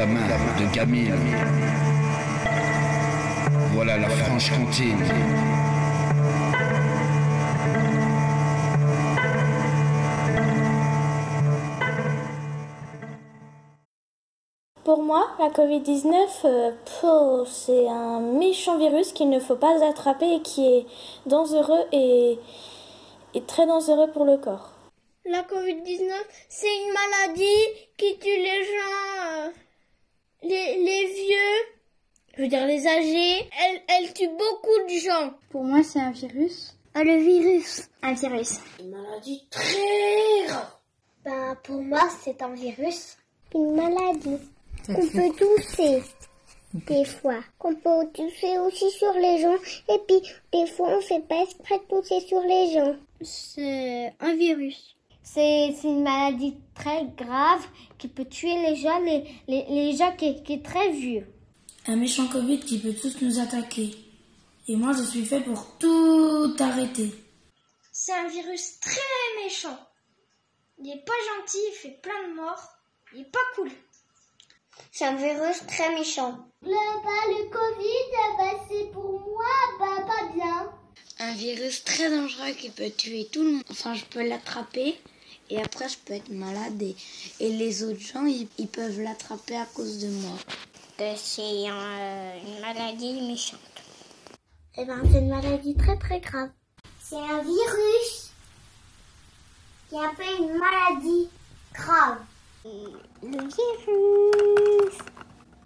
gamins, de gamines. Voilà la Franche-Comté. Pour moi, la Covid-19, c'est un méchant virus qu'il ne faut pas attraper et qui est dangereux et très dangereux pour le corps. La Covid-19, c'est une maladie qui tue les gens, les vieux, je veux dire les âgés. Elle tue beaucoup de gens. Pour moi, c'est un virus. Le virus. Un virus. Une maladie très grave. Pour moi, c'est un virus. Une maladie qu'on peut tousser des fois. Qu'on peut tousser aussi sur les gens. Et puis, des fois, on fait pas exprès de tousser sur les gens. C'est un virus. C'est une maladie très grave qui peut tuer les gens, les gens qui est très vieux. Un méchant Covid qui peut tous nous attaquer. Et moi, je suis fait pour tout arrêter. C'est un virus très méchant. Il est pas gentil, il fait plein de morts. Il est pas cool. C'est un virus très méchant. Le Covid, c'est pour moi, pas bien. Un virus très dangereux qui peut tuer tout le monde. Enfin, je peux l'attraper et après, je peux être malade et les autres gens, ils peuvent l'attraper à cause de moi. C'est une maladie méchante. C'est une maladie très très grave. C'est un virus qui a fait une maladie grave. Le virus.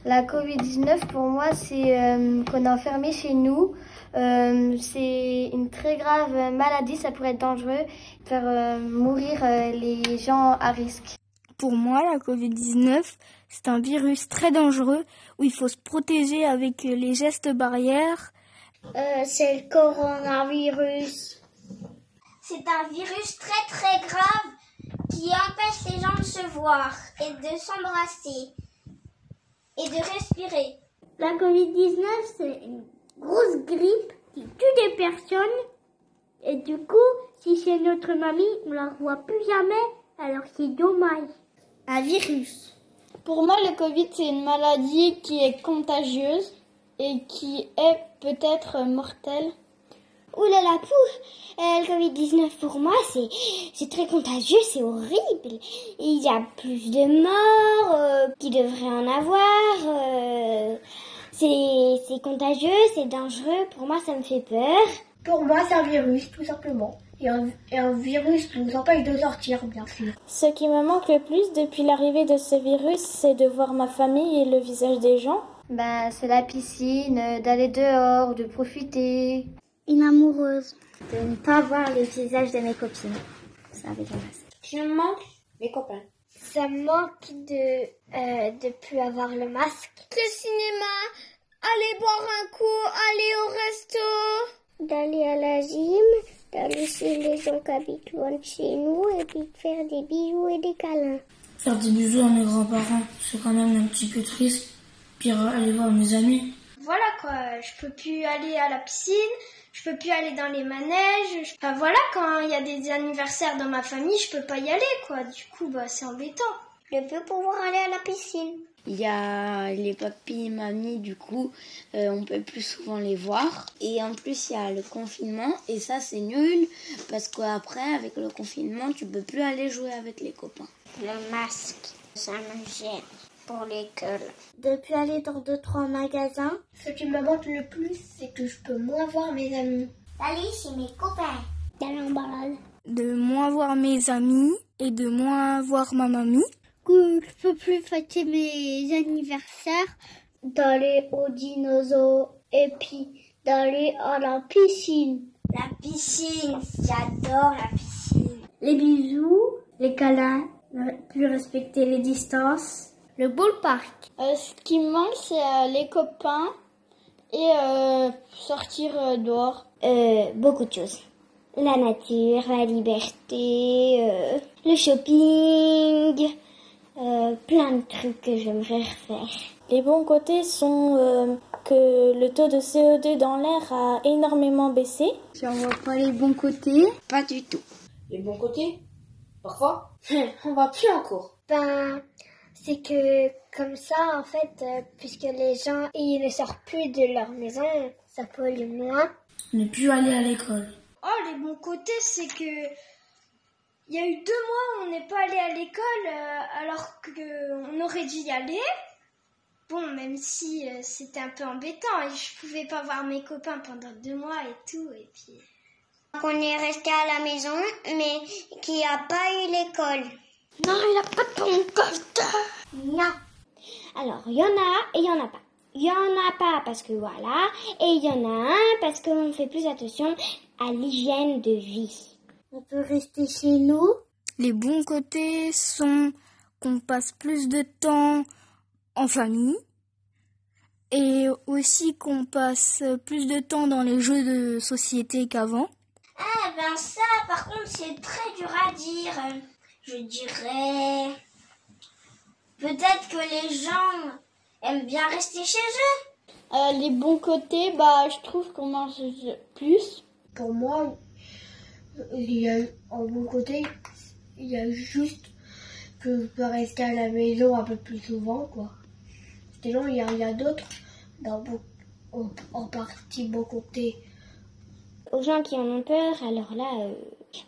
La Covid-19, pour moi, c'est qu'on est enfermé chez nous. C'est une très grave maladie, ça pourrait être dangereux, faire mourir les gens à risque. Pour moi, la Covid-19, c'est un virus très dangereux où il faut se protéger avec les gestes barrières. C'est le coronavirus. C'est un virus très très grave qui empêche les gens de se voir et de s'embrasser et de respirer. La Covid-19, c'est une grosse grippe qui tue des personnes et du coup, si c'est notre mamie, on la revoit plus jamais, alors c'est dommage. Un virus. Pour moi, le Covid, c'est une maladie qui est contagieuse et qui est peut-être mortelle. Ouh là là, le Covid-19 pour moi, c'est très contagieux, c'est horrible. Il y a plus de morts qu'il devrait en avoir. C'est contagieux, c'est dangereux. Pour moi, ça me fait peur. Pour moi, c'est un virus, tout simplement. Et un virus qui nous empêche de sortir, bien sûr. Ce qui me manque le plus depuis l'arrivée de ce virus, c'est de voir ma famille et le visage des gens. C'est la piscine, d'aller dehors, de profiter. Une amoureuse. De ne pas voir les visages de mes copines. Ça avec un masque. Je manque mes copains. Ça me manque de plus avoir le masque. Le cinéma, aller boire un coup, aller au resto. D'aller à la gym, d'aller chez les gens qui habitent loin de chez nous et puis de faire des bisous et des câlins. Faire des bisous à mes grands-parents, c'est quand même un petit peu triste. Puis aller voir mes amis. Voilà quoi, je peux plus aller à la piscine, je peux plus aller dans les manèges. Enfin voilà, quand il y a des anniversaires dans ma famille, je peux pas y aller quoi. Du coup, c'est embêtant. Je veux pouvoir aller à la piscine. Il y a les papis et mamies, du coup, on peut plus souvent les voir. Et en plus, il y a le confinement et ça, c'est nul parce qu'après, avec le confinement, tu peux plus aller jouer avec les copains. Le masque, ça me gêne. Pour l'école. De plus aller dans 2-3 magasins. Ce qui me manque le plus, c'est que je peux moins voir mes amis. D'aller chez mes copains. D'aller en balade. De moins voir mes amis et de moins voir ma mamie. Que je peux plus fêter mes anniversaires. D'aller au dinosaure et puis d'aller à la piscine. La piscine, j'adore la piscine. Les bisous, les câlins, plus respecter les distances. Le ballpark. Ce qui me manque, c'est les copains et sortir dehors. Beaucoup de choses. La nature, la liberté, le shopping, plein de trucs que j'aimerais refaire. Les bons côtés sont que le taux de CO2 dans l'air a énormément baissé. Si on voit pas les bons côtés, pas du tout. Les bons côtés, parfois, on va plus en cours. c'est que comme ça, en fait, puisque les gens ils ne sortent plus de leur maison, ça pollue moins. Ne plus aller à l'école. Oh, les bons côtés, c'est que il y a eu 2 mois où on n'est pas allé à l'école alors qu'on aurait dû y aller. Bon, même si c'était un peu embêtant et je pouvais pas voir mes copains pendant 2 mois et tout, et puis... On est resté à la maison, mais qui a pas eu l'école. Non, il a pas ton code. Non. Alors, il y en a et il y en a pas. Il y en a pas parce que voilà, et il y en a un parce qu'on fait plus attention à l'hygiène de vie. On peut rester chez nous. Les bons côtés sont qu'on passe plus de temps en famille et aussi qu'on passe plus de temps dans les jeux de société qu'avant. Ah ben ça, par contre, c'est très dur à dire. Je dirais... Peut-être que les gens aiment bien rester chez eux. Les bons côtés, je trouve qu'on mange plus. Pour moi, il y a en bon côté, il y a juste que je peux rester à la maison un peu plus souvent, quoi. Sinon, il y a d'autres, en partie bon côté. Aux gens qui en ont peur, alors là,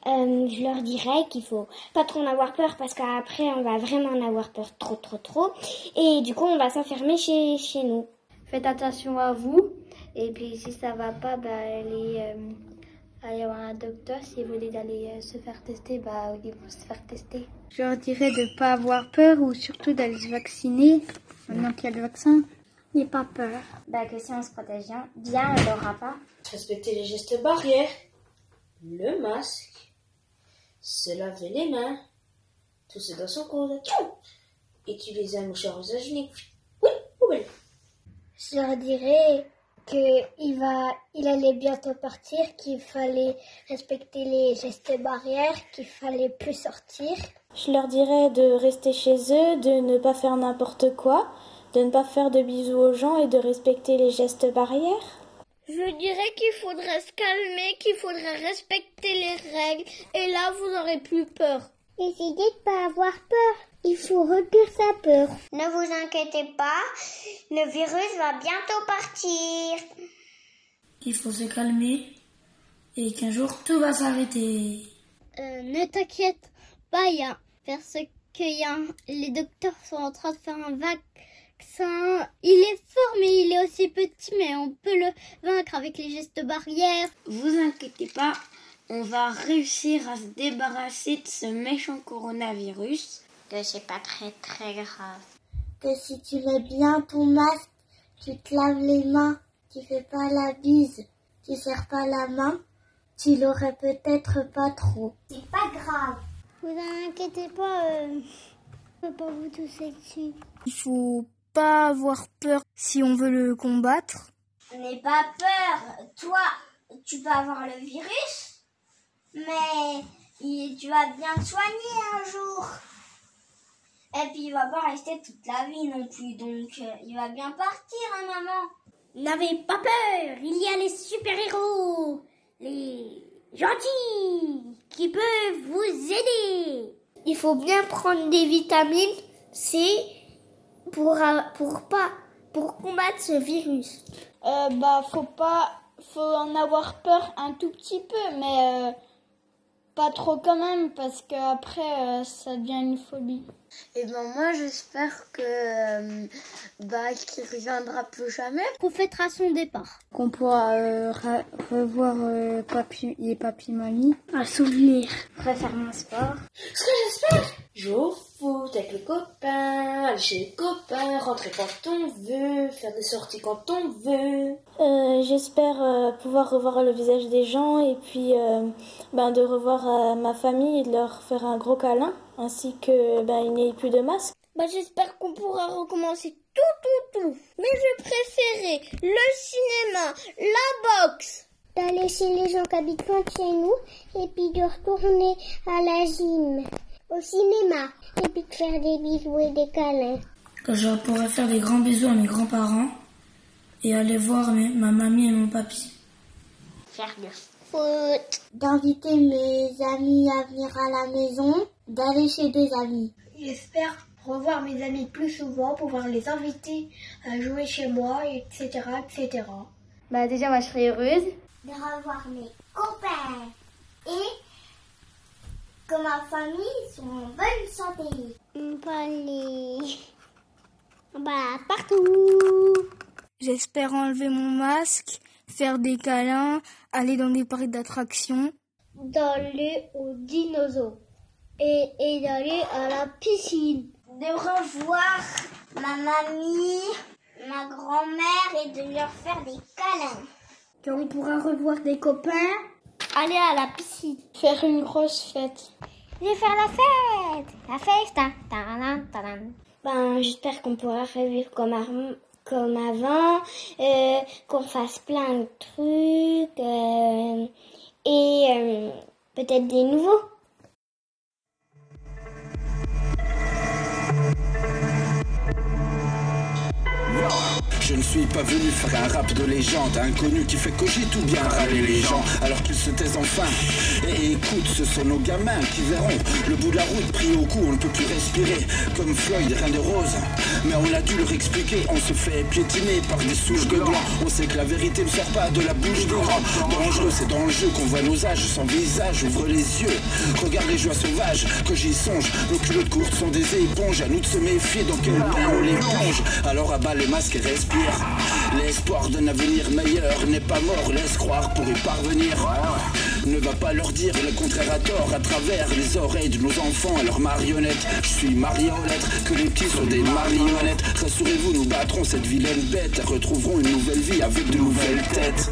je leur dirais qu'il faut pas trop en avoir peur parce qu'après on va vraiment en avoir peur trop. Et du coup, on va s'enfermer chez nous. Faites attention à vous. Et puis si ça va pas, allez voir un docteur. Si vous voulez aller se faire tester, ils vont se faire tester. Je leur dirais de ne pas avoir peur ou surtout d'aller se vacciner maintenant qu'il y a le vaccin. N'aie pas peur. Que si on se protège bien, on l'aura pas. Respecter les gestes barrières, le masque, se laver les mains, tousser dans son coude, utiliser un mouchoir usagé. Oui. Je leur dirais qu'il allait bientôt partir, qu'il fallait respecter les gestes barrières, qu'il fallait plus sortir. Je leur dirais de rester chez eux, de ne pas faire n'importe quoi, de ne pas faire de bisous aux gens et de respecter les gestes barrières. Je dirais qu'il faudrait se calmer, qu'il faudrait respecter les règles, et là vous n'aurez plus peur. Essayez de pas avoir peur. Il faut réduire sa peur. Ne vous inquiétez pas, le virus va bientôt partir. Il faut se calmer et qu'un jour tout va s'arrêter. Ne t'inquiète pas, parce que les docteurs sont en train de faire un vaccin. Il est fort, mais il est aussi petit, mais on peut le vaincre avec les gestes barrières. Vous inquiétez pas, on va réussir à se débarrasser de ce méchant coronavirus. Que c'est pas très grave. Que si tu mets bien ton masque, tu te laves les mains, tu fais pas la bise, tu serres pas la main, tu l'aurais peut-être pas trop. C'est pas grave. Vous inquiétez pas, je peux pas vous tousser dessus. Il faut pas avoir peur si on veut le combattre. N'aie pas peur. Toi, tu peux avoir le virus, mais tu vas bien te soigner un jour. Et puis il va pas rester toute la vie non plus, donc il va bien partir, maman. N'avez pas peur, il y a les super-héros, les gentils, qui peuvent vous aider. Il faut bien prendre des vitamines C pour combattre ce virus. Faut en avoir peur un tout petit peu, mais pas trop quand même, parce qu'après ça devient une phobie. Et moi j'espère que qu'il reviendra plus jamais. Qu'on fêtera son départ. Qu'on pourra revoir les papy-mamie. Un souvenir. Refaire mon sport. Ce que j'espère, jouer au foot avec les copains, aller chez les copains, rentrer quand on veut, faire des sorties quand on veut. J'espère pouvoir revoir le visage des gens et puis de revoir ma famille et de leur faire un gros câlin, ainsi que il n'y ait plus de masque. J'espère qu'on pourra recommencer tout. Mais je préférais le cinéma, la boxe. D'aller chez les gens qui habitent loin de chez nous et puis de retourner à la gym, au cinéma, et puis de faire des bisous et des câlins. Que je pourrais faire des grands bisous à mes grands-parents et aller voir ma mamie et mon papy. Faire du foot. D'inviter mes amis à venir à la maison, d'aller chez des amis. J'espère revoir mes amis plus souvent, pouvoir les inviter à jouer chez moi, etc., etc. Bah déjà, moi, je serais heureuse de revoir mes copains et que ma famille soit en bonne santé. On peut aller partout. J'espère enlever mon masque, faire des câlins, aller dans des parcs d'attractions. D'aller aux dinosaures et d'aller à la piscine. De revoir ma mamie, ma grand-mère et de leur faire des câlins. Qu'on pourra revoir des copains. Aller à la piscine. Faire une grosse fête. Je vais faire la fête. La festa. Ben, j'espère qu'on pourra revivre comme avant, qu'on fasse plein de trucs et peut-être des nouveaux. Je ne suis pas venu faire un rap de légende, inconnu qui fait cogiter ou bien râler les gens, alors qu'ils se taisent enfin. Et écoute, ce sont nos gamins qui verront le bout de la route pris au cou, on ne peut plus respirer, comme Floyd, rien de rose. Mais on a dû leur expliquer, on se fait piétiner par des souches de blanc. On sait que la vérité ne sort pas de la bouche des grands. Dangereux, c'est dans le jeu qu'on voit nos âges sans visage, ouvre les yeux, regarde les joies sauvages, que j'y songe. Nos culottes courtes sont des éponges, à nous de se méfier dans quel bain on les plonge. Alors abat les masques et respire. L'espoir d'un avenir meilleur n'est pas mort, laisse croire pour y parvenir. Ne va pas leur dire le contraire à tort à travers les oreilles de nos enfants à leurs marionnettes. Je suis marié aux lettres, que les petits sont des marionnettes. Rassurez-vous, nous battrons cette vilaine bête et retrouverons une nouvelle vie avec de nouvelles têtes.